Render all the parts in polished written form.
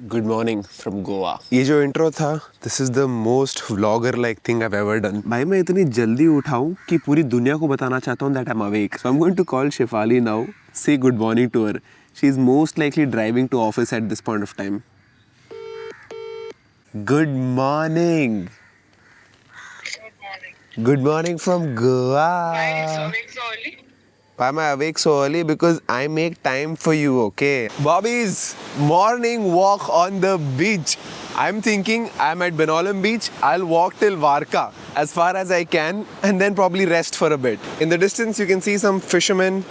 Good morning from Goa. ये जो intro था, this is the most vlogger like thing I've ever done. भाई मैं इतनी जल्दी उठाऊं कि पूरी दुनिया को बताना चाहता हूँ that I'm awake. So I'm going to call Shefali now, say good morning to her. She's most likely driving to office at this point of time. Good morning. Good morning from Goa. Why am I awake so early? Because I make time for you, okay? Bobby's morning walk on the beach. I'm thinking I'm at Benolam Beach. I'll walk till Varka as far as I can and then probably rest for a bit. In the distance, you can see some fishermen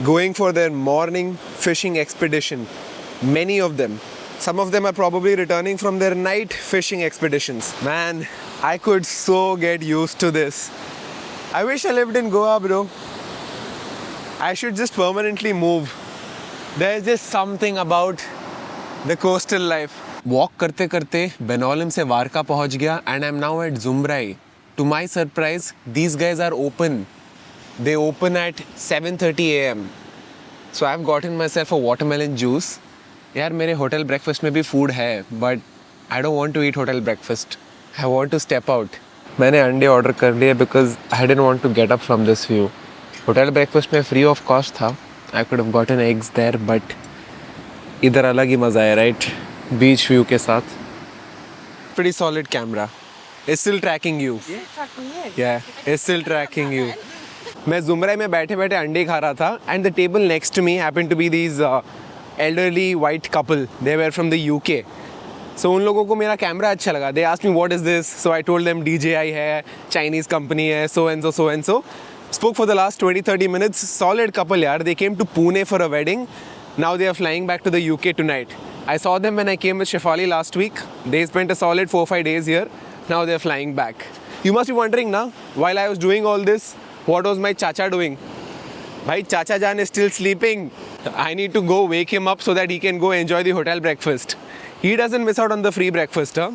going for their morning fishing expedition. Many of them. Some of them are probably returning from their night fishing expeditions. Man, I could so get used to this. I wish I lived in Goa, bro. I should just permanently move. There's just something about the coastal life. Walk करते करते बेनोलम से वारका पहुंच गया and I'm now at Zumbrai. To my surprise, these guys are open. They open at 7:30 a.m. So I've gotten myself a watermelon juice. यार मेरे hotel breakfast में भी food है but I don't want to eat hotel breakfast. I want to step out. मैंने अंडे order कर लिए because I didn't want to get up from this view. Hotel breakfast में फ्री ऑफ कॉस्ट था. I could have gotten eggs there but इधर अलग ही मज़ा है राइट बीच व्यू के साथ. Pretty solid camera. It's still tracking you. Yeah it's still tracking you. मैं जुमराई में बैठे बैठे अंडे खा रहा था and the table next to me happened to be these elderly white couple. They were from the UK. So उन लोगों को मेरा कैमरा अच्छा लगा. They asked me what is this. So I told them DJI है, Chinese company है, so and so. Spoke for the last 20-30 minutes. Solid couple, yaar. They came to Pune for a wedding. Now they are flying back to the UK tonight. I saw them when I came with Shefali last week. They spent a solid 4-5 days here. Now they are flying back. You must be wondering now, while I was doing all this, what was my chacha doing? Bhai, Chacha Jan is still sleeping. I need to go wake him up so that he can go enjoy the hotel breakfast. He doesn't miss out on the free breakfast, huh?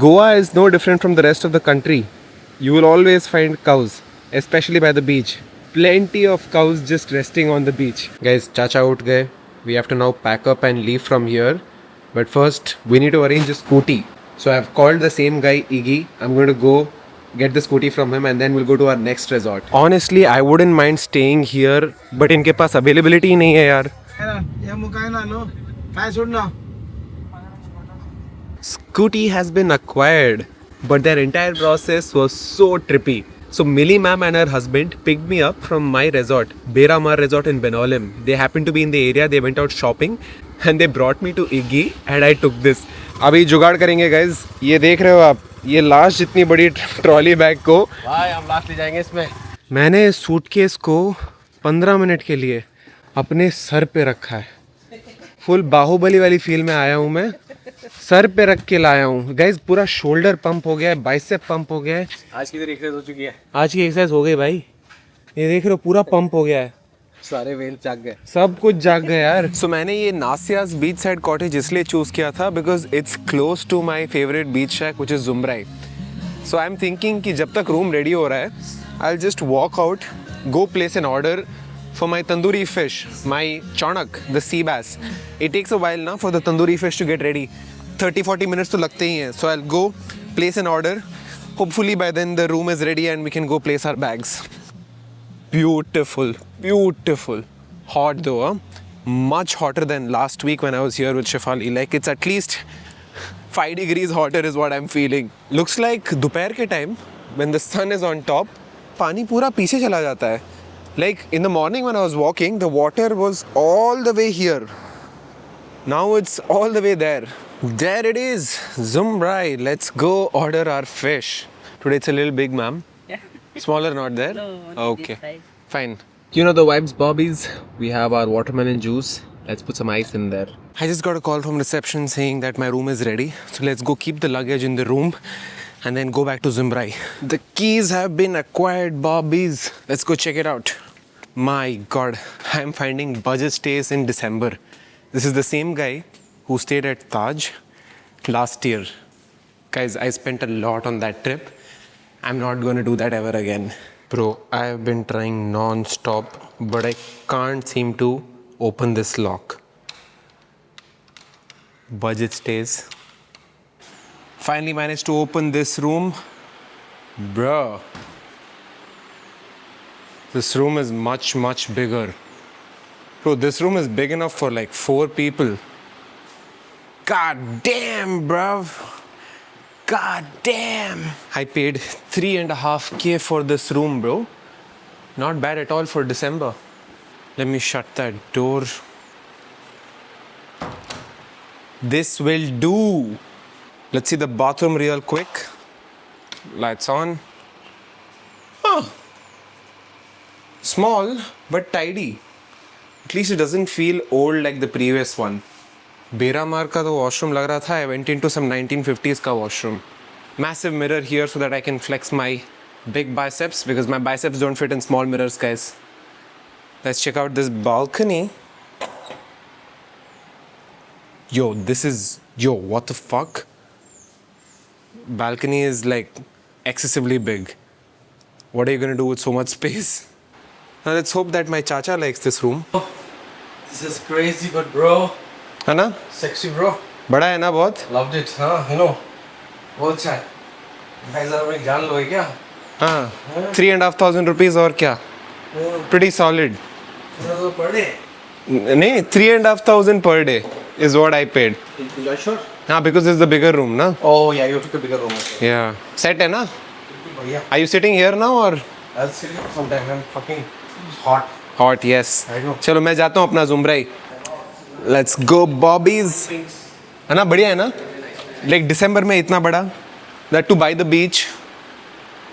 Goa is no different from the rest of the country. You will always find cows, especially by the beach. Plenty of cows just resting on the beach. Guys, Chacha out gaye. We have to now pack up and leave from here. But first, we need to arrange a scooty. So I've called the same guy, Iggy. I'm going to go get the scooty from him and then we'll go to our next resort. Honestly, I wouldn't mind staying here, but इनके पास availability नहीं है यार. Scooty has been acquired. But their entire process was so trippy. So Millie ma'am and her husband picked me up from my resort, Beramar Resort in Benolim. They happened to be in the area. They went out shopping and they brought me to Iggy and I took this. अभी जुगाड़ करेंगे guys. ये देख रहे हो आप, ये last जितनी बड़ी ट्रॉली बैग को भाई हम लास्ट ले जाएंगे इसमें. मैंने सूटकेस को 15 मिनट के लिए अपने सर पे रखा है. फुल बाहुबली वाली फील में आया हूँ मैं. सर पे रख के लाया हूँ गाइज. पूरा शोल्डर पंप हो गया है, बाइसेप पंप हो गया है. आज की एक्सरसाइज हो चुकी है. आज की एक्सरसाइज हो गई भाई. ये देख रहे हो पूरा पंप हो गया है. सारे वेल जाग गए, सब कुछ जाग गए यार. सो मैंने ये नासियास बीच साइड कॉटेज इसलिए चूज किया था because it's close to my favourite beach shack which is जुमराई. सो आई एम थिंकिंग कि जब तक रूम रेडी हो रहा है I will just walk out, go place an order for my tandoori fish, my chanak, the sea bass. It takes a while now for the tandoori fish to get ready. 30-40 minutes तो लगते ही हैं. So I'll go place an order. Hopefully by then the room is ready and we can go place our bags. Beautiful, beautiful. Hot though, huh? Much hotter than last week when I was here with Shefali. Like it's at least 5 degrees hotter is what I'm feeling. Looks like दोपहर के time when the sun is on top, पानी पूरा पीछे चला जाता है. Like in the morning when I was walking, the water was all the way here. Now it's all the way there. There it is, Zumbrai. Let's go order our fish. Today it's a little big, ma'am. Yeah. Smaller not there? No, Okay. this size. Fine. You know the vibes, Bobbies. We have our watermelon juice. Let's put some ice in there. I just got a call from reception saying that my room is ready. So let's go keep the luggage in the room and then go back to Zumbrai. The keys have been acquired, Bobbies. Let's go check it out. My God, I'm finding budget stays in December. This is the same guy who stayed at Taj last year. Guys, I spent a lot on that trip. I'm not going to do that ever again. Bro, I've been trying non-stop, but I can't seem to open this lock. budget stays. Finally managed to open this room. Bruh. This room is much bigger. Bro, this room is big enough for like 4 people. God damn, bruv. God damn. I paid 3.5K for this room, bro. Not bad at all for December. Let me shut that door. This will do. Let's see the bathroom real quick. Lights on. Huh. Small but tidy. At least it doesn't feel old like the previous one. Beramar ka to washroom lag raha tha. I went into some 1950s ka washroom. Massive mirror here so that I can flex my big biceps because my biceps don't fit in small mirrors, guys. Let's check out this balcony. Yo, what the fuck? Balcony is like excessively big. What are you gonna do with so much space? Now let's hope that my chacha likes this room. This is crazy, but bro, है ना? sexy bro. बड़ा है ना बहुत? Loved it, huh? You know, बहुत अच्छा है. 2,000 में जान लोगे क्या? हाँ. 3,500 rupees और क्या? Pretty solid. तो per day. नहीं, 3,500 per day is what I paid. You are sure? हाँ, because this is the bigger room, ना? Oh yeah, you took a bigger room. Yeah. Set है ना? बढ़िया. Are you sitting here now or? I'll sit here sometime. I'm fucking hot. Hot, yes. I know. चलो मैं जाता हूँ अपना ज़ुमराई. Let's go, Bobbies. है ना? बढ़िया है ना? Like December में इतना बड़ा. That to by the beach.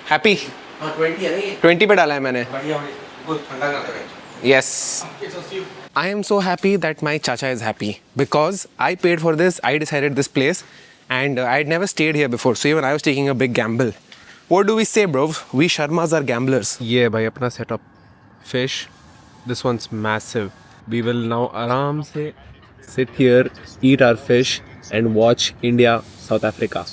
Happy? हाँ 20 है ना ये. 20 पे डाला है मैंने. बढ़िया बढ़िया. good ठंडा कर देगा. Yes. I am so happy that my chacha is happy because I paid for this, I decided this place and I had never stayed here before. So even I was taking a big gamble. What do we say, bro? We Sharmas are gamblers. Yeah, bhai, apna setup. Fish. This one's massive. We will now aram se sit here, eat our fish and watch India, South Africa.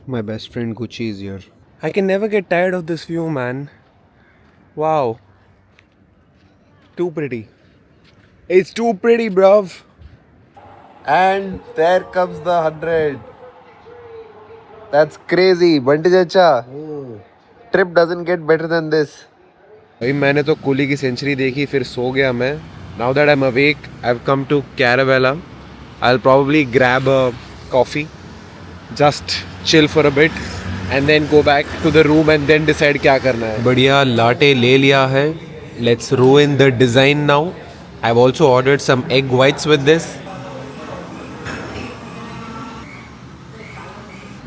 My best friend Gucci is here. I can never get tired of this view, man. Wow. Too pretty. It's too pretty, bruv. And there comes the 100. That's crazy. Bunty Chacha. Trip doesn't get better than this. भाई मैंने तो कोहली की century देखी फिर सो गया मैं. Now that I'm awake, I've come to Caravella. I'll probably grab a coffee. Just chill for a bit. And then go back to the room and then decide क्या करना है. बढ़िया latte ले लिया है. Let's ruin the design now. I've also ordered some egg whites with this.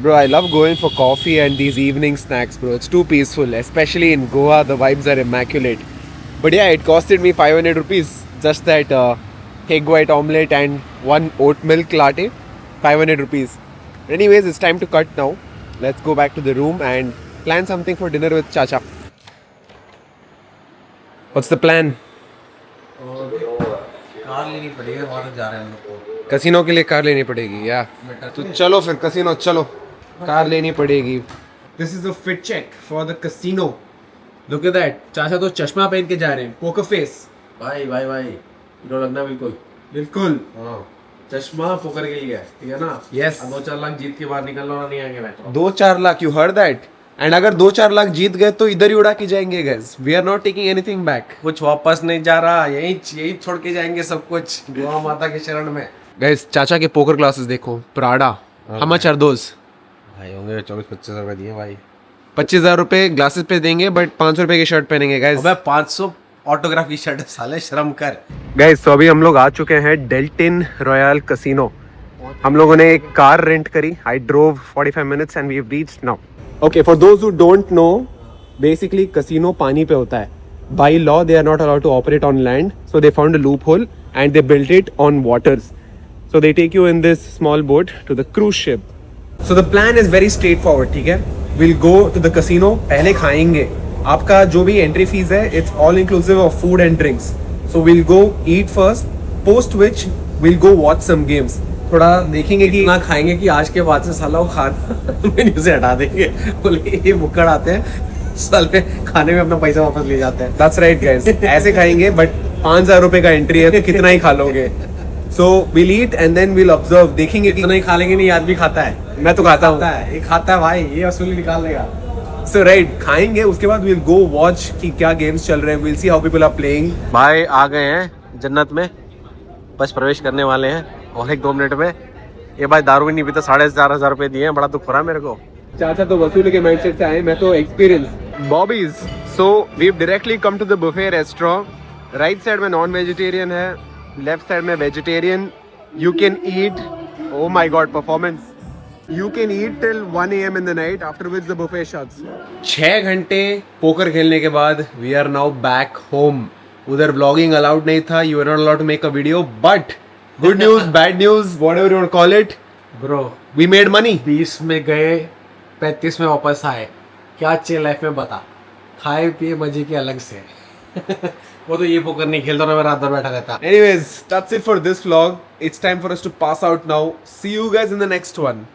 Bro, I love going for coffee and these evening snacks, bro. It's too peaceful, especially in Goa. The vibes are immaculate. But yeah, it costed me 500 rupees. Just that egg white omelette and one oat milk latte. 500 rupees. Anyways, it's time to cut now. Let's go back to the room and plan something for dinner with Chacha. What's the plan? Car लेनी पड़ेगी वहाँ तक जा रहे हैं हम लोग. Casino के लिए कार लेनी पड़ेगी या तो चलो फिर कसिनो चलो कार लेनी पड़ेगी. This is a fit check for the casino. Look at that. चाचा तो चश्मा पहन के जा रहे हैं. Poker face. भाई हीरो लगना बिल्कुल. बिल्कुल. हाँ. चश्मा पोकर के लिए है, ठीक है ना? Yes. 2-4 लाख जीत के बाहर निकलना नहीं आएंगे match. 2-4 lakh. You heard that? And अगर 2-4 लाख जीत गए तो इधर ही उड़ा के जाएंगे guys. We are not taking anything back. कुछ वापस नहीं जा रहा, यही छोड़ के जाएंगे सब कुछ गोवा माता के शरण में. Guys, चाचा के पोकर क्लासेस देखो. Prada. How much are those? भाई होंगे 24-25 रुपए दिए भाई. 25,000 रुपए ग्लासेस पे देंगे बट 500 रुपए की शर्ट पहनेंगे guys. अबे 500 ऑटोग्राफ की शर्ट साले शर्म कर. Guys, तो अभी हम लोग आ चुके हैं डेल्टिन रॉयल कैसीनो. हम लोगों ने एक कार रेंट करी. I drove 45 minutes and we've reached now. Okay, for those who don't know, basically casino पानी पे होता है. By law, they are not allowed to operate on land. So they found a loophole and they built it on waters. So they take you in this small boat to the cruise ship. So the plan is very straightforward, ठीक है? We'll go to the casino. पहले खाएंगे. आपका जो भी entry fees है, it's all inclusive of food and drinks. So we'll go eat first. Post which we'll go watch some games. थोड़ा देखेंगे कि इतना खाएंगे कि आज के बाद से साला वो खाना मेन्यू से हटा देंगे. बोले ये मुक्कड़ आते हैं साले खाने में अपना पैसा वापस ले जाते हैं. That's right, guys. ऐसे खाएंगे but 5,000 रुपए का एंट्री है तो कितना ही खा लोगे. So we'll eat and then we'll observe. देखेंगे कि इतना ही खा लेंगे नहीं, आदमी खाता है. मैं तो खाता हूँ. ये खाता है भाई, ये वसूली निकाल लेगा. So right, खाएंगे उसके बाद we'll go watch कि क्या गेम्स चल रहे हैं. We'll see how people are playing. भाई आ गए हैं जन्नत में, बस प्रवेश करने वाले हैं और 1-2 मिनट में. ये भाई दारू भी नहीं पीता, 4,500 रुपए दिए हैं, बड़ा दुख हो रहा है मेरे को. चाचा तो वसूली के माइंडसेट से आए, मैं तो experience. Bobby's. So we've directly come to the buffet restaurant. Right side में नॉन वेजिटेरियन है, लेफ्ट साइड में vegetarian. You can eat. Oh my God, performance. You can eat till 1 a.m. in the night, after which the buffet shuts. 6 घंटे poker खेलने के बाद we are now back home. उधर blogging allowed नहीं था, you are not allowed to make a video, but Good news, bad news, whatever you want to call it. Bro We made money. 20 में गए, 35 में वापस आए. क्या चाहिए लाइफ में बता. खाए पिए मजे की अलग से. वो तो ये पोकर नहीं खेलता ना, मैं रात भर बैठा रहता. Anyways, that's it for this vlog. It's time for us to pass out now. See you guys in the next one.